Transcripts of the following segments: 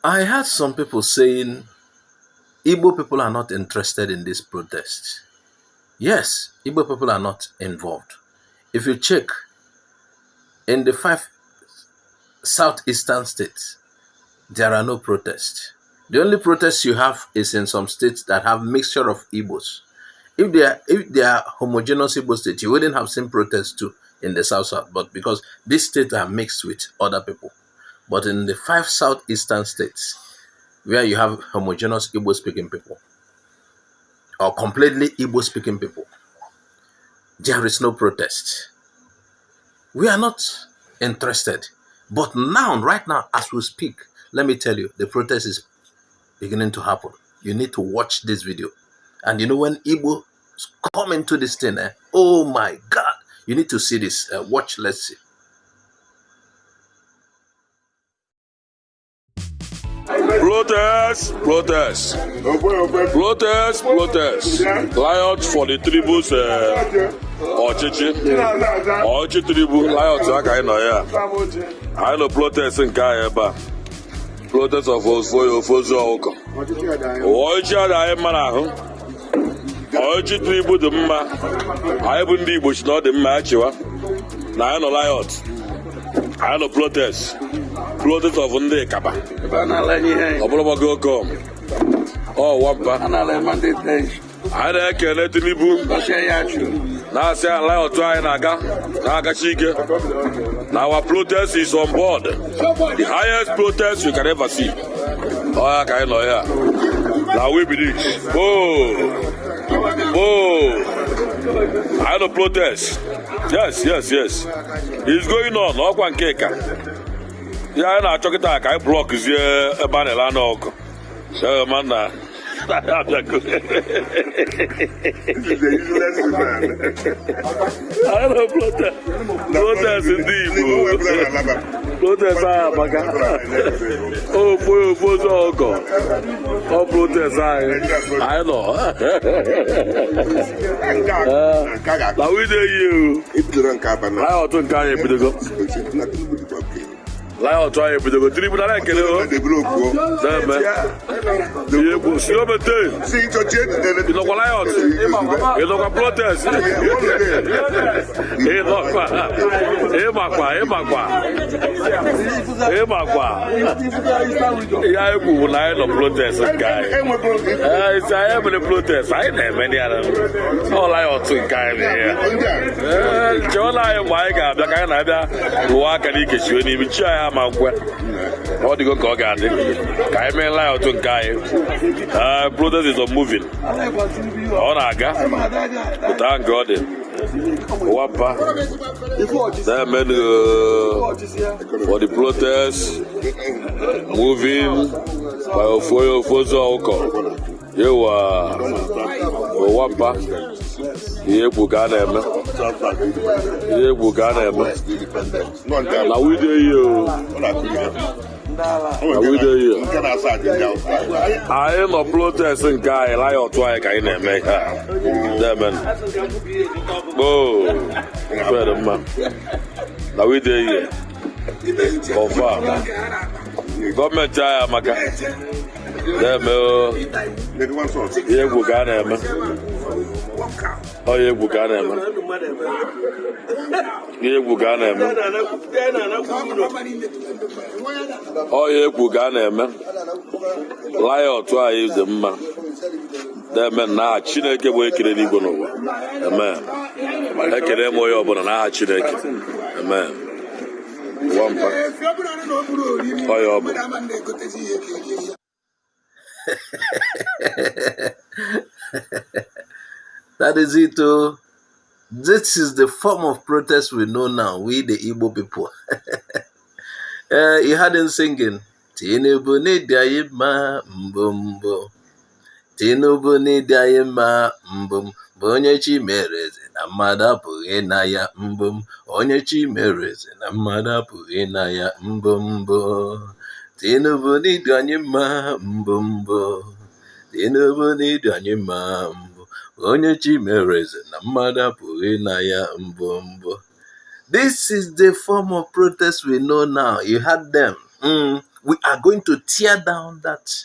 I heard some people saying Igbo people are not interested in this protest. Yes, Igbo people are not involved. If you check in the 5 Southeastern states, there are no protests. The only protests you have is in some states that have mixture of Igbos. If they are homogeneous Igbo states, you wouldn't have seen protests too in the South, but because these states are mixed with other people. But in the 5 Southeastern states, where you have homogeneous Igbo-speaking people, or completely Igbo-speaking people, there is no protest. We are not interested. But now, right now, as we speak, let me tell you, the protest is beginning to happen. You need to watch this video. And you know, when Igbo come into this thing, oh my God, you need to see this. Watch, let's see. Protest, protest, protest, protest. Riot for the tribus, Ochichi tribu, riot, I know protest in Kayaba. Protest of Ofozo. Ocha, I am Manaho. Ochi tribu, the Ma. I wouldn't be bush, not the match. I know riot. I know protest. Protest of Nde Kaba. Obologo come. Oh, Wampa. I can let me boom. Now say I lie or try Naga. Now our protest is on board. The highest protest you can ever see. Oh, I can know here. Now we believe. Oh. I know protest. Yes. It's going on. No one cake. Yeah, I talk it like I block is a banner. So, man, I don't protest indeed. Protest, oh, for God. Oh, protest, I know. Now we do you. I ought to carry a bit ago. Lion try to go tribu na like no. You see me tell. You know what lion? You know what protest? Yeah, you go lion no protest guy. It's I am the protest. I never many other. All lion to guy here. John I am my guy. The guy na bia. Wa ka ni ke shi ni bi cha What do you go get? Kaime lie to guy. Protest is moving. On Aga. Thank God. Wapa. That meant for the protest moving by Fozo. You are Wapa. Here, Bugana. Now we do you. I am a protesting guy. I ought to make her. Demon. Oh, man. Now we do you. Confirm. Government, Maka. Here, Bugana. Oh, yeah, Bugana. Yeah, Bugana. Oh, yeah, Bugana. Lie or try is the man. The man now, Chineke will kill any Bono. Amen. I can them way over an arch. Amen. One That is it. This is the form of protest we know now, we the Igbo people. He had him singing, Tinubu ni diayima mbumbo. Tinubu ni diayima mbum. Onye chi mereze na mmadụ apụghị na ya mbum. Onye chi mereze na mmadụ apụghị na ya mbumbo. Tinubu ni diayima mbumbo. Tinubu ni diayima mbum. Onye chi mereze na mmadụ apụghị na ya mbumbo. This is the form of protest we know now. You had them. We are going to tear down that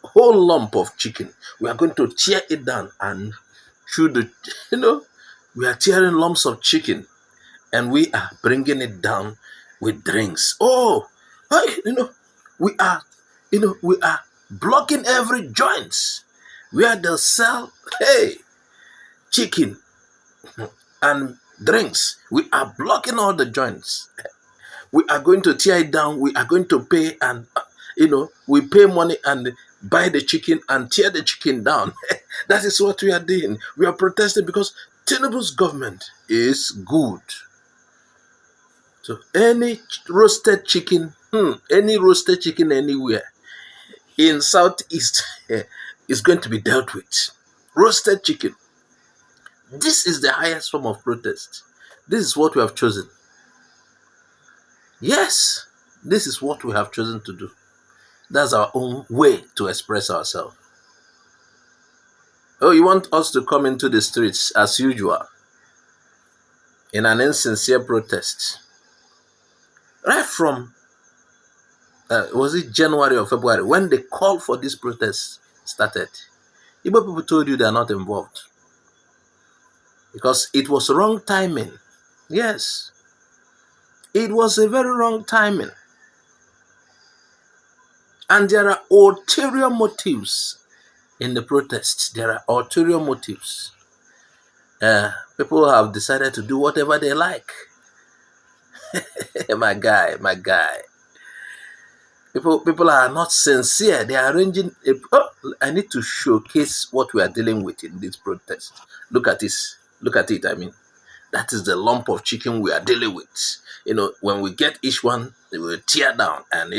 whole lump of chicken. We are going to tear it down and through the, we are tearing lumps of chicken and we are bringing it down with drinks. Oh, we are, we are blocking every joint where they'll sell, chicken and drinks. We are blocking all the joints. We are going to tear it down. We are going to pay and, we pay money and buy the chicken and tear the chicken down. That is what we are doing. We are protesting because Tinubu's government is good. So any roasted chicken anywhere in Southeast is going to be dealt with. Roasted chicken. This is the highest form of protest. This is what we have chosen. Yes, this is what we have chosen to do. That's our own way to express ourselves. Oh, you want us to come into the streets as usual in an insincere protest? Right from, was it January or February, when the call for this protest started, Igbo people told you they are not involved. Because it was wrong timing. Yes. It was a very wrong timing. And there are ulterior motives in the protests. There are ulterior motives. People have decided to do whatever they like. my guy. People are not sincere. They are arranging. I need to showcase what we are dealing with in this protest. Look at this. Look at it. I mean, that is the lump of chicken we are dealing with. When we get each one, we will tear down and,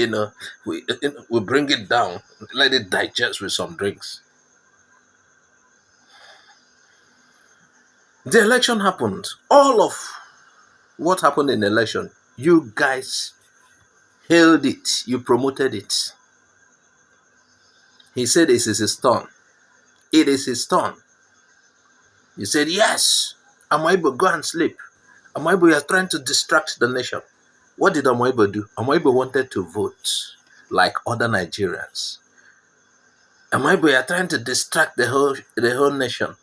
we bring it down, let it digest with some drinks. The election happened. All of what happened in the election, you guys hailed it. You promoted it. He said this is his turn. It is his turn. You said, yes, Amoibo, go and sleep. Amoibo, you are trying to distract the nation. What did Amoibo do? Amoibo wanted to vote like other Nigerians. Amoibo, you are trying to distract the whole nation.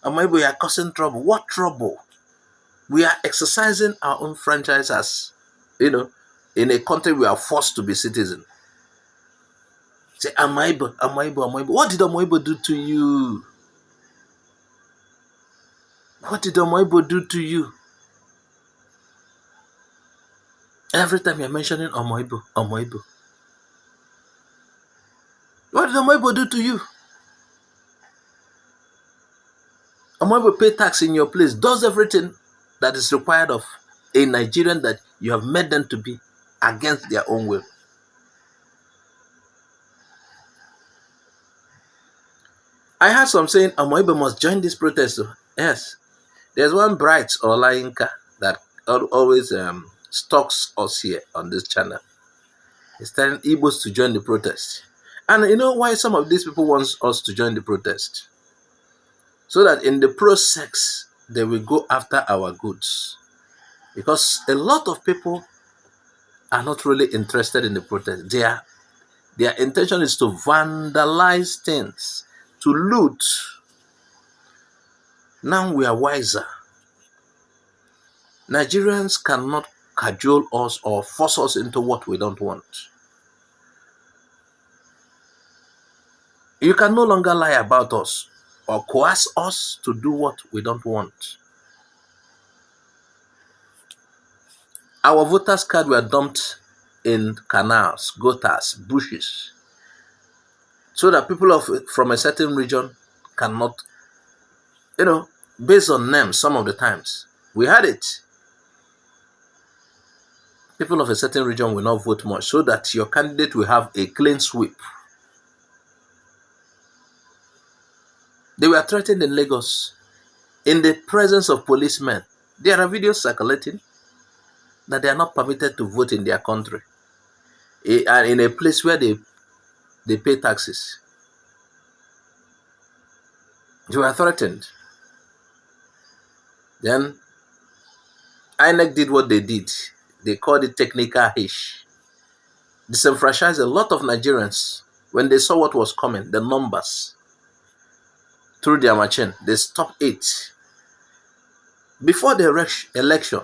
Amoibo, you are causing trouble. What trouble? We are exercising our own franchise as, in a country we are forced to be citizens. Say, Amoibo. What did Amoibo do to you? What did Amoibo do to you? Every time you're mentioning Amoibo. What did Amoibo do to you? Amoibo pay tax in your place, does everything that is required of a Nigerian that you have made them to be against their own will. I heard some saying Amoibo must join this protest. Yes. There's one bright Olainka that always stalks us here on this channel. He's telling Igbos to join the protest. And you know why some of these people want us to join the protest? So that in the process, they will go after our goods. Because a lot of people are not really interested in the protest. Their intention is to vandalize things, to loot. Now we are wiser. Nigerians cannot cajole us or force us into what we don't want. You can no longer lie about us or coerce us to do what we don't want. Our voters' cards were dumped in canals, gutters, bushes, so that people from a certain region cannot, based on names some of the times. We had it. People of a certain region will not vote much so that your candidate will have a clean sweep. They were threatened in Lagos in the presence of policemen. There are videos circulating that they are not permitted to vote in their country and in a place where they pay taxes. They were threatened. Then INEC did what they did. They called it technical hitch. disenfranchised a lot of Nigerians when they saw what was coming, the numbers, through their machine. They stopped it. Before the election,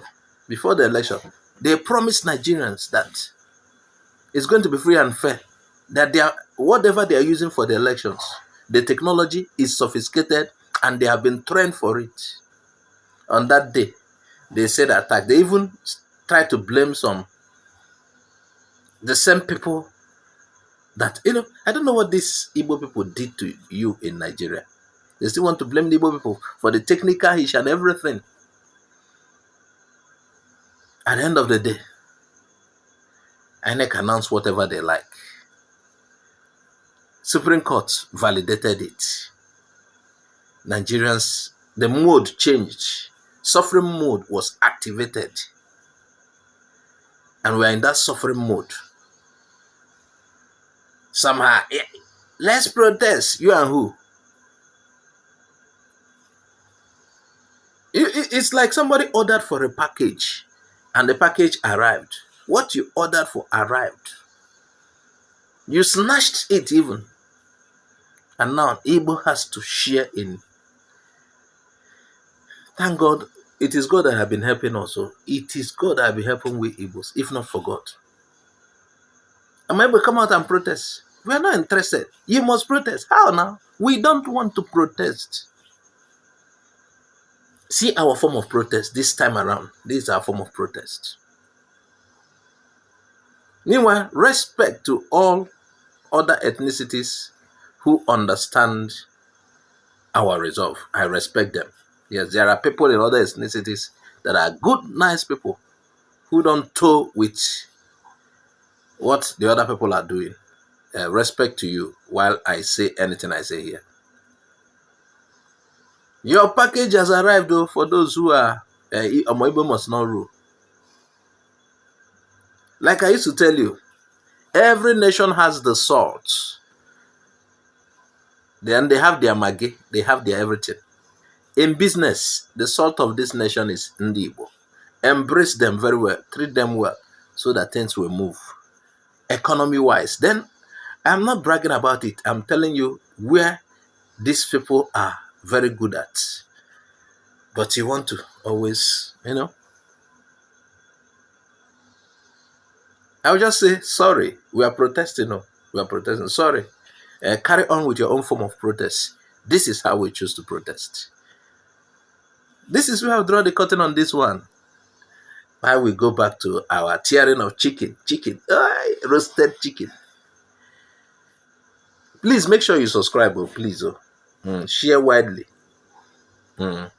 they promised Nigerians that it's going to be free and fair, that whatever they are using for the elections, the technology is sophisticated and they have been trained for it. On that day, they said attack. They even tried to blame the same people that, I don't know what these Igbo people did to you in Nigeria. They still want to blame the Igbo people for the technical issue and everything. At the end of the day, INEC announced whatever they like. Supreme Court validated it. Nigerians, the mode changed. Suffering mode was activated. And we are in that suffering mode. Somehow, let's protest. You and who? It's like somebody ordered for a package and the package arrived. What you ordered for arrived. You snatched it even. And now Igbo has to share in. Thank God, it is God that has been helping also. It is God that has been helping we Igbos, if not for God. Am I able to come out and protest? We are not interested. You must protest. How now? We don't want to protest. See our form of protest this time around. This is our form of protest. Meanwhile, respect to all other ethnicities who understand our resolve. I respect them. Yes, there are people in other ethnicities that are good, nice people who don't tow with what the other people are doing. Respect to you while I say anything I say here. Your package has arrived though for those who are Igbo must not rule. Like I used to tell you, every nation has the salt. Then they have their maggi, they have their everything. In business, the salt of this nation is Igbo. Embrace them very well, treat them well, so that things will move. Economy-wise, then I'm not bragging about it. I'm telling you where these people are very good at. But you want to always, I'll just say, sorry, we are protesting. No, we are protesting. Sorry. Carry on with your own form of protest. This is how we choose to protest. This is where I'll draw the curtain on this one. While we go back to our tearing of chicken, roasted chicken. Please make sure you subscribe, please. Share widely. Bye-bye.